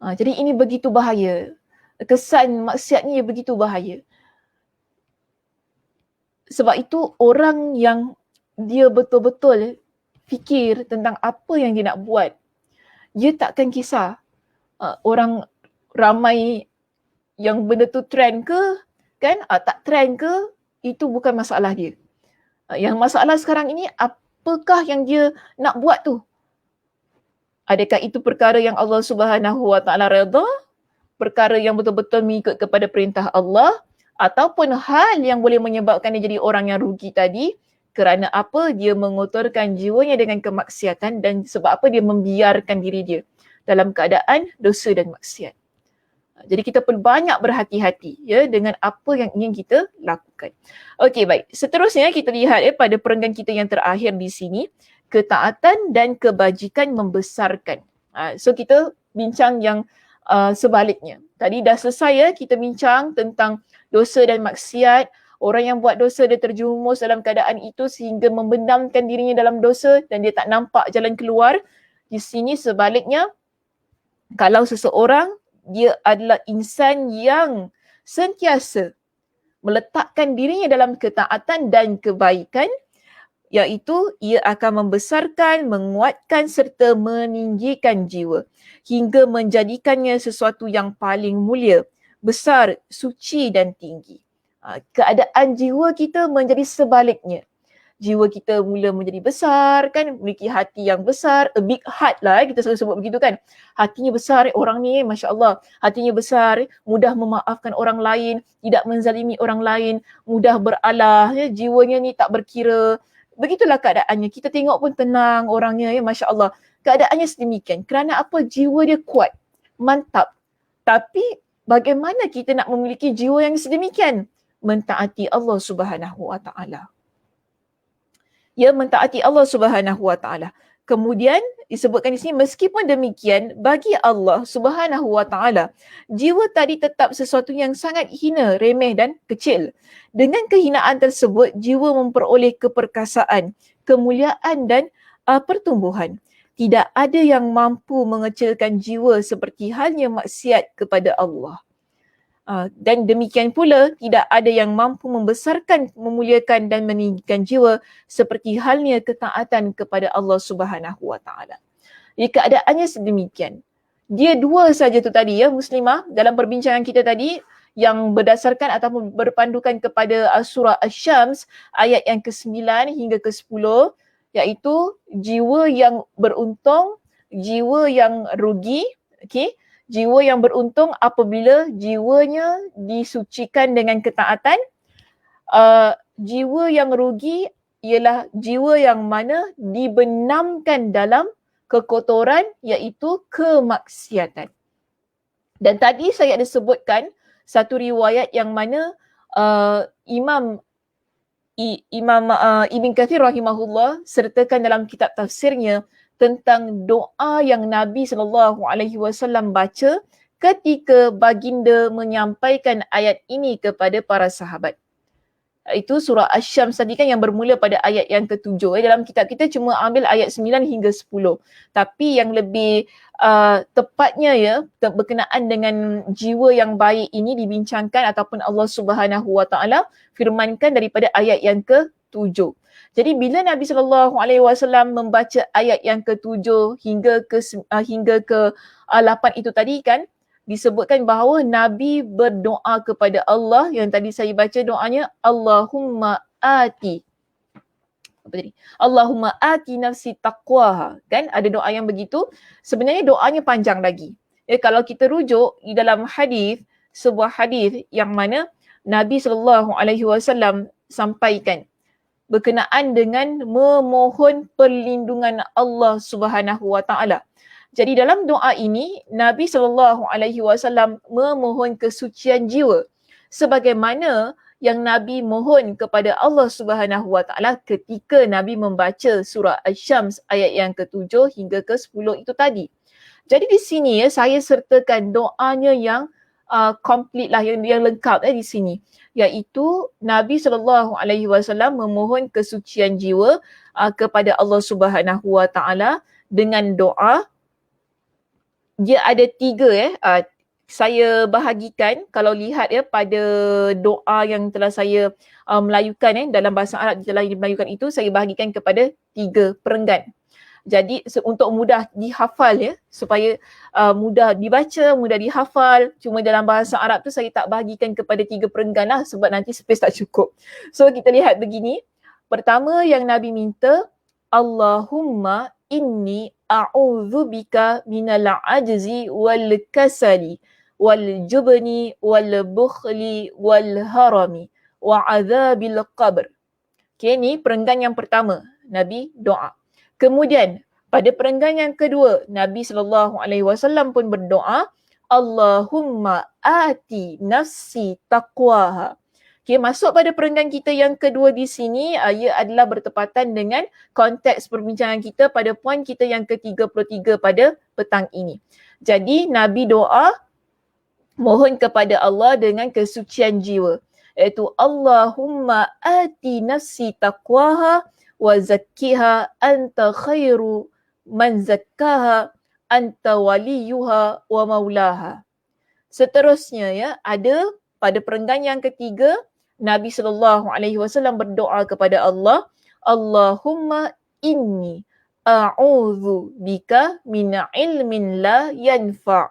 Speaker 2: Jadi ini begitu bahaya. Kesan maksiat ni begitu bahaya. Sebab itu orang yang dia betul-betul fikir tentang apa yang dia nak buat, dia takkan kisah orang ramai yang benda tu trend ke, kan? Tak trend ke, itu bukan masalah dia. Yang masalah sekarang ini, apakah yang dia nak buat tu? Adakah itu perkara yang Allah Subhanahu Wa Taala redha? Perkara yang betul-betul mengikut kepada perintah Allah? Ataupun hal yang boleh menyebabkan dia jadi orang yang rugi tadi? Kerana apa? Dia mengotorkan jiwanya dengan kemaksiatan dan sebab apa? Dia membiarkan diri dia dalam keadaan dosa dan maksiat. Jadi kita perlu banyak berhati-hati ya dengan apa yang ingin kita lakukan. Okey, baik. Seterusnya kita lihat pada perenggan kita yang terakhir di sini, ketaatan dan kebajikan membesarkan. So kita bincang yang sebaliknya. Tadi dah selesai kita bincang tentang dosa dan maksiat. Orang yang buat dosa dia terjerumus dalam keadaan itu sehingga membenamkan dirinya dalam dosa dan dia tak nampak jalan keluar. Di sini sebaliknya, kalau seseorang dia adalah insan yang sentiasa meletakkan dirinya dalam ketaatan dan kebaikan, iaitu ia akan membesarkan, menguatkan serta meninggikan jiwa hingga menjadikannya sesuatu yang paling mulia, besar, suci dan tinggi. Keadaan jiwa kita menjadi sebaliknya. Jiwa kita mula menjadi besar kan, memiliki hati yang besar, a big heart lah kita selalu sebut begitu kan. Hatinya besar orang ni, Masya Allah. Hatinya besar, mudah memaafkan orang lain, tidak menzalimi orang lain, mudah beralah, jiwanya ni tak berkira. Begitulah keadaannya. Kita tengok pun tenang orangnya Masya Allah. Keadaannya sedemikian. Kerana apa? Jiwa dia kuat, mantap. Tapi bagaimana kita nak memiliki jiwa yang sedemikian? Mentaati Allah Subhanahu Wa Taala. Mentaati Allah Subhanahu Wa Taala. Kemudian disebutkan di sini, meskipun demikian, bagi Allah Subhanahu Wa Taala, jiwa tadi tetap sesuatu yang sangat hina, remeh dan kecil. Dengan kehinaan tersebut, jiwa memperoleh keperkasaan, kemuliaan dan pertumbuhan. Tidak ada yang mampu mengecilkan jiwa seperti halnya maksiat kepada Allah. Dan demikian pula tidak ada yang mampu membesarkan, memuliakan dan meninggikan jiwa seperti halnya ketaatan kepada Allah Subhanahu Wa Taala. Jadi keadaannya sedemikian. Dia dua saja tu tadi muslimah dalam perbincangan kita tadi yang berdasarkan ataupun berpandukan kepada surah Asy-Syams ayat yang ke-9 hingga ke-10, iaitu jiwa yang beruntung, jiwa yang rugi, okey. Jiwa yang beruntung apabila jiwanya disucikan dengan ketaatan. Jiwa yang rugi ialah jiwa yang mana dibenamkan dalam kekotoran, iaitu kemaksiatan. Dan tadi saya ada sebutkan satu riwayat yang mana Imam Ibn Kathir rahimahullah sertakan dalam kitab tafsirnya tentang doa yang Nabi SAW baca ketika baginda menyampaikan ayat ini kepada para sahabat. Itu surah Asy-Syams tadi kan yang bermula pada ayat yang ke-7. Dalam kitab kita cuma ambil ayat 9 hingga 10. Tapi yang lebih tepatnya berkenaan dengan jiwa yang baik ini dibincangkan ataupun Allah Subhanahu Wa Taala firmankan daripada ayat yang ke-7. Jadi bila Nabi SAW membaca ayat yang ke-7 hingga ke-8 itu tadi kan, disebutkan bahawa Nabi berdoa kepada Allah yang tadi saya baca doanya, Allahumma ati. Apa tadi? Allahumma ati nafsi taqwaha. Kan ada doa yang begitu. Sebenarnya doanya panjang lagi. Kalau kita rujuk di dalam hadis, sebuah hadis yang mana Nabi SAW sampaikan berkenaan dengan memohon perlindungan Allah Subhanahu Wa Taala. Jadi dalam doa ini Nabi SAW memohon kesucian jiwa sebagaimana yang Nabi mohon kepada Allah Subhanahu Wa Taala ketika Nabi membaca surah Asy-Syams ayat yang ke-7 hingga ke-10 itu tadi. Jadi di sini saya sertakan doanya yang complete lah, yang lengkap di sini, iaitu Nabi SAW memohon kesucian jiwa kepada Allah Subhanahu Wa Taala dengan doa. Dia ada 3 saya bahagikan, kalau lihat pada doa yang telah saya melayukan dalam bahasa Arab telah dimelayukan itu, saya bahagikan kepada 3 perenggan. Jadi untuk mudah dihafal supaya mudah dibaca, mudah dihafal. Cuma dalam bahasa Arab tu saya tak bahagikan kepada 3 perenggan lah sebab nanti space tak cukup. So kita lihat begini. Pertama yang Nabi minta, Allahumma inni a'udzubika minal ajzi wal kasali wal jubni wal bukhli wal harami wa azabil qabr. Okay, ni perenggan yang pertama, Nabi doa. Kemudian pada perenggan yang kedua, Nabi SAW pun berdoa, Allahumma ati nafsi taqwaha. Okay, masuk pada perenggan kita yang kedua di sini, ia adalah bertepatan dengan konteks perbincangan kita pada poin kita yang ke-33 pada petang ini. Jadi Nabi doa mohon kepada Allah dengan kesucian jiwa, iaitu Allahumma ati nafsi taqwaha wa zakkiha anta khairu man zakkaha anta waliyuha wa maulaha. Seterusnya ada pada perenggan yang ketiga, Nabi SAW berdoa kepada Allah, Allahumma inni a'udzu bika min ilmin la yanfa'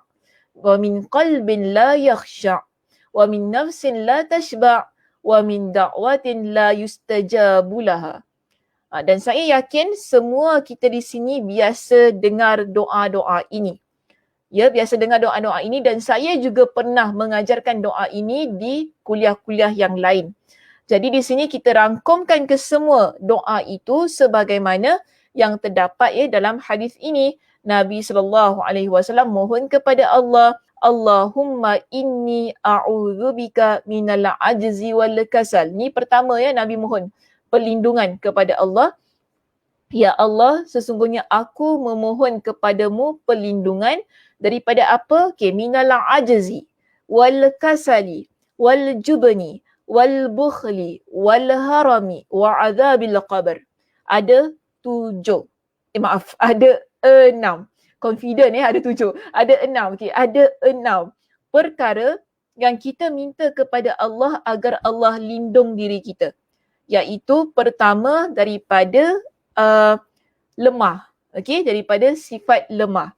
Speaker 2: wa min qalbin la yakhsha' wa min nafsin la tashba' wa min da'watin la yustajabu laha. Dan saya yakin semua kita di sini biasa dengar doa-doa ini. Ya, biasa dengar doa-doa ini dan saya juga pernah mengajarkan doa ini di kuliah-kuliah yang lain. Jadi di sini kita rangkumkan kesemua doa itu sebagaimana yang terdapat ya dalam hadis ini. Nabi SAW mohon kepada Allah, Allahumma inni a'udzubika minal ajzi wal kasal. Ni pertama ya Nabi mohon perlindungan kepada Allah. Ya Allah, sesungguhnya aku memohon kepadamu perlindungan daripada apa? Minal ajzi wal kasali wal jubni wal bukhli wal harami wa adzabil qabr. Ada 7. Ada 6. Confident ada 7. Ada 6. Okey, ada 6 perkara yang kita minta kepada Allah agar Allah lindung diri kita. Iaitu pertama daripada lemah. Okey, daripada sifat lemah.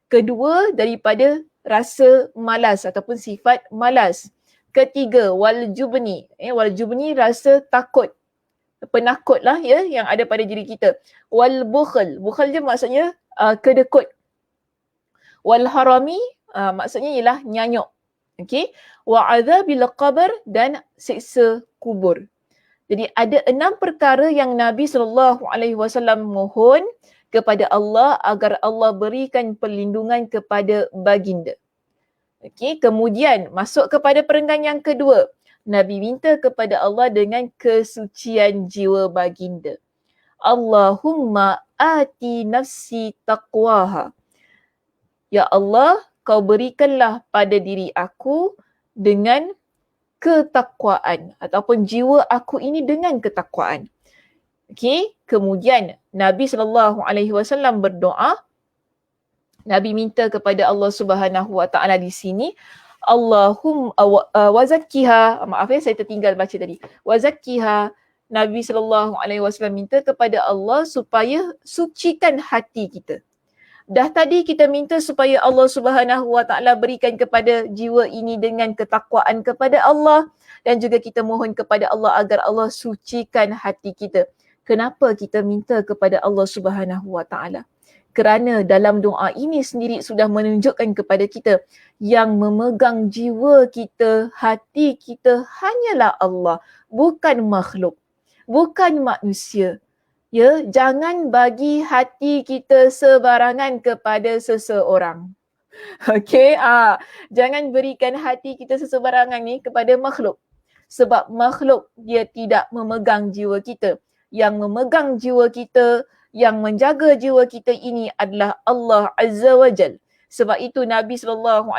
Speaker 2: Kedua daripada rasa malas ataupun sifat malas. Ketiga wal jubni. Wal jubni rasa takut. Penakut lah ya yang ada pada diri kita. Wal bukhl. Bukhl je maksudnya kedekut. Wal harami maksudnya ialah nyanyuk. Okey. Wa adzabil qabr dan siksa kubur. Jadi ada 6 perkara yang Nabi SAW mohon kepada Allah agar Allah berikan perlindungan kepada baginda. Okey, kemudian masuk kepada perenggan yang kedua. Nabi minta kepada Allah dengan kesucian jiwa baginda. Allahumma ati nafsi taqwaha. Ya Allah, kau berikanlah pada diri aku dengan ketakwaan ataupun jiwa aku ini dengan ketakwaan. Okey, kemudian Nabi SAW berdoa. Nabi minta kepada Allah Subhanahu Wa Taala di sini, Allahumma wazakkiha. Maaf ya, saya tertinggal baca tadi. Wazakkiha. Nabi SAW minta kepada Allah supaya sucikan hati kita. Dah tadi kita minta supaya Allah Subhanahu Wa Taala berikan kepada jiwa ini dengan ketakwaan kepada Allah dan juga kita mohon kepada Allah agar Allah sucikan hati kita. Kenapa kita minta kepada Allah Subhanahu Wa Taala? Kerana dalam doa ini sendiri sudah menunjukkan kepada kita yang memegang jiwa kita, hati kita hanyalah Allah, bukan makhluk, bukan manusia. Ya, jangan bagi hati kita sebarangan kepada seseorang. Okey, jangan berikan hati kita sesebarangan ni kepada makhluk. Sebab makhluk dia tidak memegang jiwa kita. Yang memegang jiwa kita, yang menjaga jiwa kita ini adalah Allah Azza wa Jal. Sebab itu Nabi SAW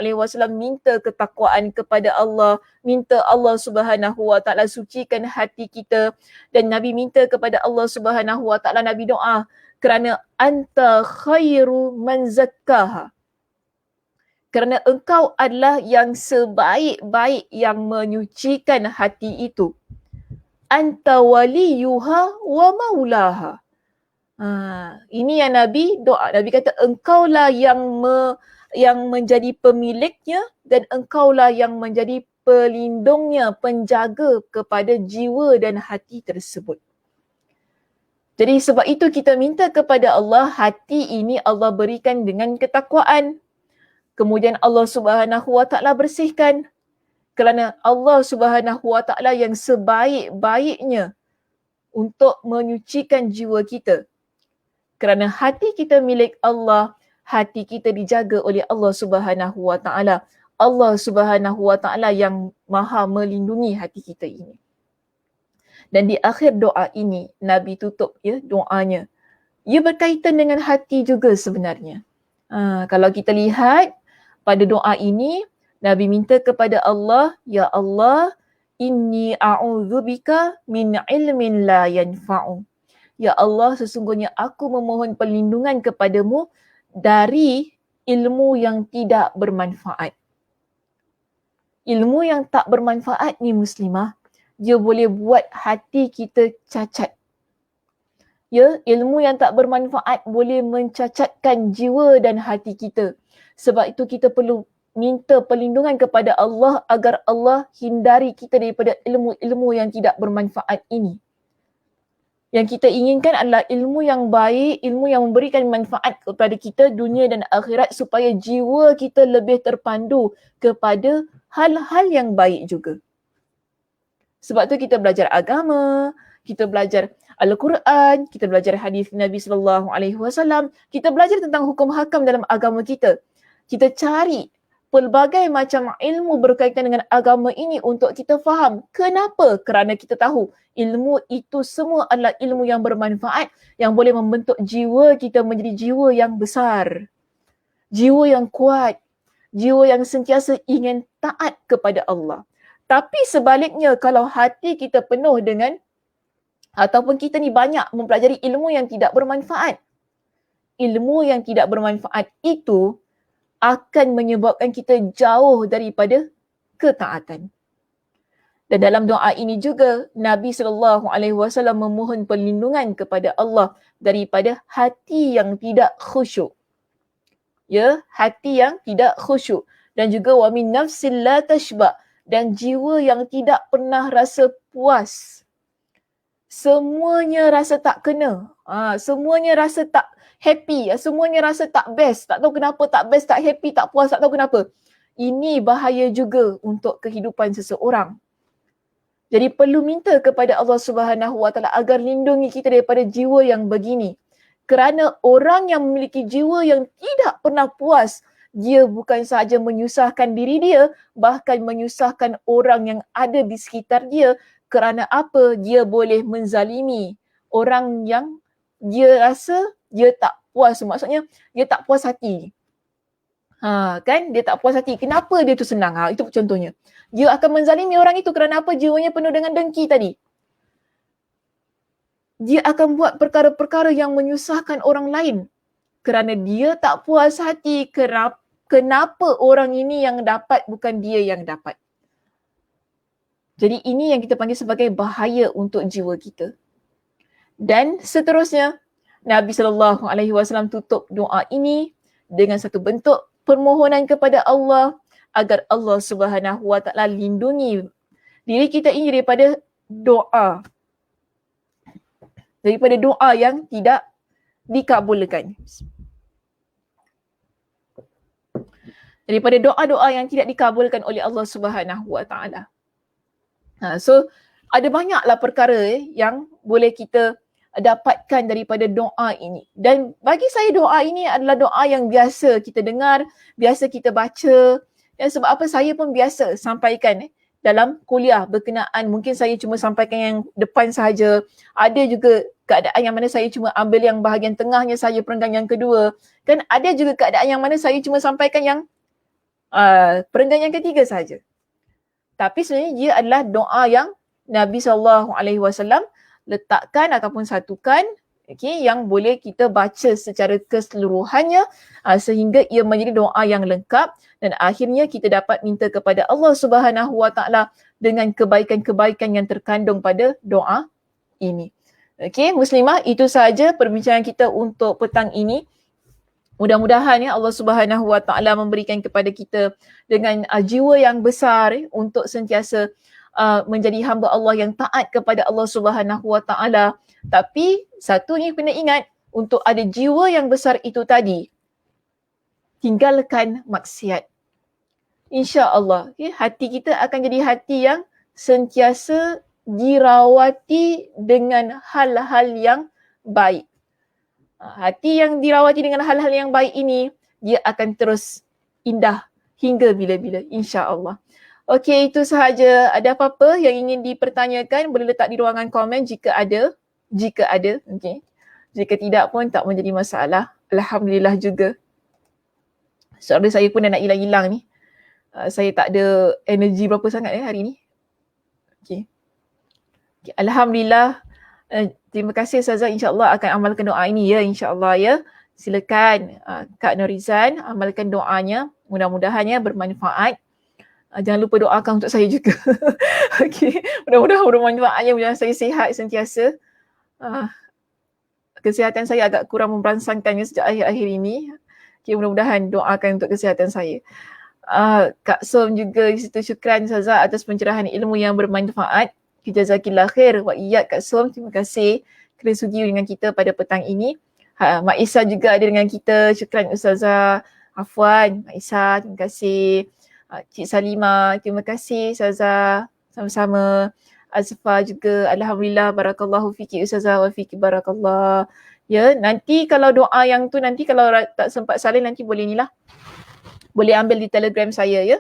Speaker 2: minta ketakwaan kepada Allah, minta Allah Subhanahu Wa Taala sucikan hati kita dan Nabi minta kepada Allah Subhanahu Wa Taala, Nabi doa kerana anta khairu man zakkaha. Kerana engkau adalah yang sebaik-baik yang menyucikan hati itu. Anta waliyuha wa maulaha. Ini yang Nabi doa. Nabi kata engkaulah yang menjadi pemiliknya dan engkaulah yang menjadi pelindungnya, penjaga kepada jiwa dan hati tersebut. Jadi sebab itu kita minta kepada Allah, hati ini Allah berikan dengan ketakwaan. Kemudian Allah Subhanahu Wa Taala bersihkan. Kerana Allah Subhanahu Wa Taala yang sebaik-baiknya untuk menyucikan jiwa kita. Kerana hati kita milik Allah, hati kita dijaga oleh Allah Subhanahu Wa Taala. Allah Subhanahu Wa Taala yang maha melindungi hati kita ini. Dan di akhir doa ini, Nabi tutup ya doanya. Ia berkaitan dengan hati juga sebenarnya. Kalau kita lihat pada doa ini, Nabi minta kepada Allah, Ya Allah, inni a'udzubika min ilmin la yanfa'u. Ya Allah, sesungguhnya aku memohon perlindungan kepadamu dari ilmu yang tidak bermanfaat. Ilmu yang tak bermanfaat ni muslimah, dia boleh buat hati kita cacat. Ya, ilmu yang tak bermanfaat boleh mencacatkan jiwa dan hati kita. Sebab itu kita perlu minta perlindungan kepada Allah agar Allah hindari kita daripada ilmu-ilmu yang tidak bermanfaat ini. Yang kita inginkan adalah ilmu yang baik, ilmu yang memberikan manfaat kepada kita dunia dan akhirat supaya jiwa kita lebih terpandu kepada hal-hal yang baik juga. Sebab tu kita belajar agama, kita belajar Al-Quran, kita belajar hadis Nabi SAW, kita belajar tentang hukum hakam dalam agama kita. Kita cari pelbagai macam ilmu berkaitan dengan agama ini untuk kita faham. Kenapa? Kerana kita tahu ilmu itu semua adalah ilmu yang bermanfaat yang boleh membentuk jiwa kita menjadi jiwa yang besar. Jiwa yang kuat. Jiwa yang sentiasa ingin taat kepada Allah. Tapi sebaliknya kalau hati kita penuh dengan ataupun kita ni banyak mempelajari ilmu yang tidak bermanfaat. Ilmu yang tidak bermanfaat itu akan menyebabkan kita jauh daripada ketaatan. Dan dalam doa ini juga Nabi SAW memohon perlindungan kepada Allah daripada hati yang tidak khusyuk. Ya, hati yang tidak khusyuk. Dan juga wa min nafsin la tashba, dan jiwa yang tidak pernah rasa puas. Semuanya rasa tak kena. Semuanya rasa tak happy. Semuanya rasa tak best. Tak tahu kenapa tak best, tak happy, tak puas, tak tahu kenapa. Ini bahaya juga untuk kehidupan seseorang. Jadi perlu minta kepada Allah Subhanahu Wa Taala agar lindungi kita daripada jiwa yang begini. Kerana orang yang memiliki jiwa yang tidak pernah puas, dia bukan sahaja menyusahkan diri dia, bahkan menyusahkan orang yang ada di sekitar dia. Kerana apa? Dia boleh menzalimi orang yang dia rasa dia tak puas. Maksudnya dia tak puas hati. Kan? Dia tak puas hati. Kenapa dia tu senang? Itu contohnya. Dia akan menzalimi orang itu kerana apa? Jiwanya penuh dengan dengki tadi. Dia akan buat perkara-perkara yang menyusahkan orang lain. Kerana dia tak puas hati. Kenapa orang ini yang dapat bukan dia yang dapat? Jadi ini yang kita panggil sebagai bahaya untuk jiwa kita. Dan seterusnya, Nabi SAW tutup doa ini dengan satu bentuk permohonan kepada Allah agar Allah Subhanahu Wa Taala lindungi diri kita ini daripada doa. Daripada doa yang tidak dikabulkan. Daripada doa-doa yang tidak dikabulkan oleh Allah Subhanahu Wa Taala. So ada banyaklah perkara yang boleh kita dapatkan daripada doa ini. Dan bagi saya doa ini adalah doa yang biasa kita dengar, biasa kita baca. Dan sebab apa saya pun biasa sampaikan dalam kuliah berkenaan. Mungkin saya cuma sampaikan yang depan sahaja. Ada juga keadaan yang mana saya cuma ambil yang bahagian tengahnya saja, perenggan yang kedua. Kan ada juga keadaan yang mana saya cuma sampaikan yang perenggan yang ketiga saja. Tapi sebenarnya dia adalah doa yang Nabi SAW letakkan ataupun satukan, yang boleh kita baca secara keseluruhannya sehingga ia menjadi doa yang lengkap dan akhirnya kita dapat minta kepada Allah Subhanahu Wa Taala dengan kebaikan-kebaikan yang terkandung pada doa ini. Okey, Muslimah, itu sahaja perbincangan kita untuk petang ini. Mudah-mudahan Allah Subhanahu Wa Taala memberikan kepada kita dengan jiwa yang besar untuk sentiasa menjadi hamba Allah yang taat kepada Allah Subhanahu Wa Taala. Tapi satu ni kena ingat, untuk ada jiwa yang besar itu tadi, tinggalkan maksiat. Insya-Allah, hati kita akan jadi hati yang sentiasa dirawati dengan hal-hal yang baik. Hati yang dirawati dengan hal-hal yang baik ini, dia akan terus indah hingga bila-bila, insya-Allah. Okey, itu sahaja. Ada apa-apa yang ingin dipertanyakan, boleh letak di ruangan komen jika ada. Jika ada, okey. Jika tidak pun tak menjadi masalah. Alhamdulillah juga. Soalnya saya pun dah nak hilang-hilang ni. Saya tak ada energi berapa sangat hari ni. Okey. Alhamdulillah. Terima kasih Ustazah, insya-Allah akan amalkan doa ini ya, insya-Allah ya. Silakan Kak Norizan amalkan doanya, mudah-mudahan bermanfaat. Jangan lupa doakan untuk saya juga. Okey, mudah-mudahan bermanfaat ya, mudah-mudahan saya sihat sentiasa. kesihatan saya agak kurang memberansangkannya sejak akhir-akhir ini. Okay, mudah-mudahan doakan untuk kesihatan saya. Kak Som juga di situ, syukran Ustazah atas pencerahan ilmu yang bermanfaat. Jazakillah khair wa iyyak Kak Som. Terima kasih kerana sudi dengan kita pada petang ini. Mak Isa juga ada dengan kita. Syukran Ustazah. Afwan, Mak Isa, terima kasih. Cik Salima, terima kasih Ustazah. Sama-sama. Azfa juga, alhamdulillah, barakallahu fiki Ustazah wa fiki barakallah. Ya, nanti kalau doa yang tu nanti kalau tak sempat salin nanti boleh ni lah. Boleh ambil di Telegram saya ya.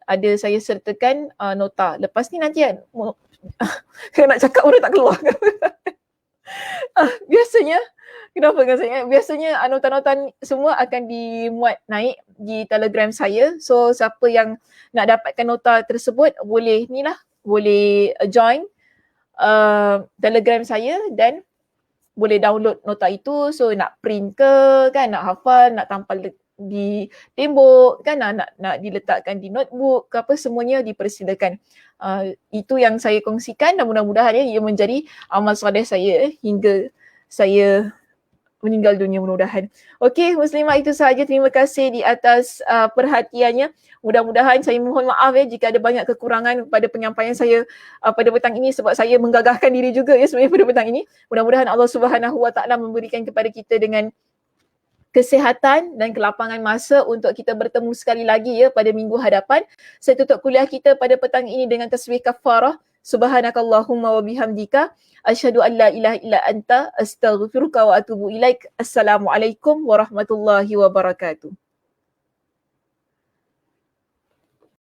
Speaker 2: Ada saya sertakan nota. Lepas ni nanti nak cakap pun tak keluar. Biasanya, kenapa kan saya? Biasanya nota-nota semua akan dimuat naik di Telegram saya. So siapa yang nak dapatkan nota tersebut boleh ni lah. Boleh join Telegram saya dan boleh download nota itu. So nak print ke kan, nak hafal, nak tampal di tembok kan, nak diletakkan di notebook ke apa, semuanya dipersilakan. Itu yang saya kongsikan dan mudah-mudahan ia menjadi amal soleh saya hingga saya meninggal dunia mudah-mudahan. Okey Muslimah, itu sahaja. Terima kasih di atas perhatiannya. Mudah-mudahan, saya mohon maaf jika ada banyak kekurangan pada penyampaian saya pada petang ini sebab saya menggagahkan diri juga sebenarnya pada petang ini. Mudah-mudahan Allah Subhanahu Wa Taala memberikan kepada kita dengan kesihatan dan kelapangan masa untuk kita bertemu sekali lagi pada minggu hadapan. Saya tutup kuliah kita pada petang ini dengan tasbih kafarah. Subhanakallahumma wa bihamdika asyhadu an la ilaha illa anta astaghfiruka wa atubu ilaik. Assalamualaikum warahmatullahi wabarakatuh.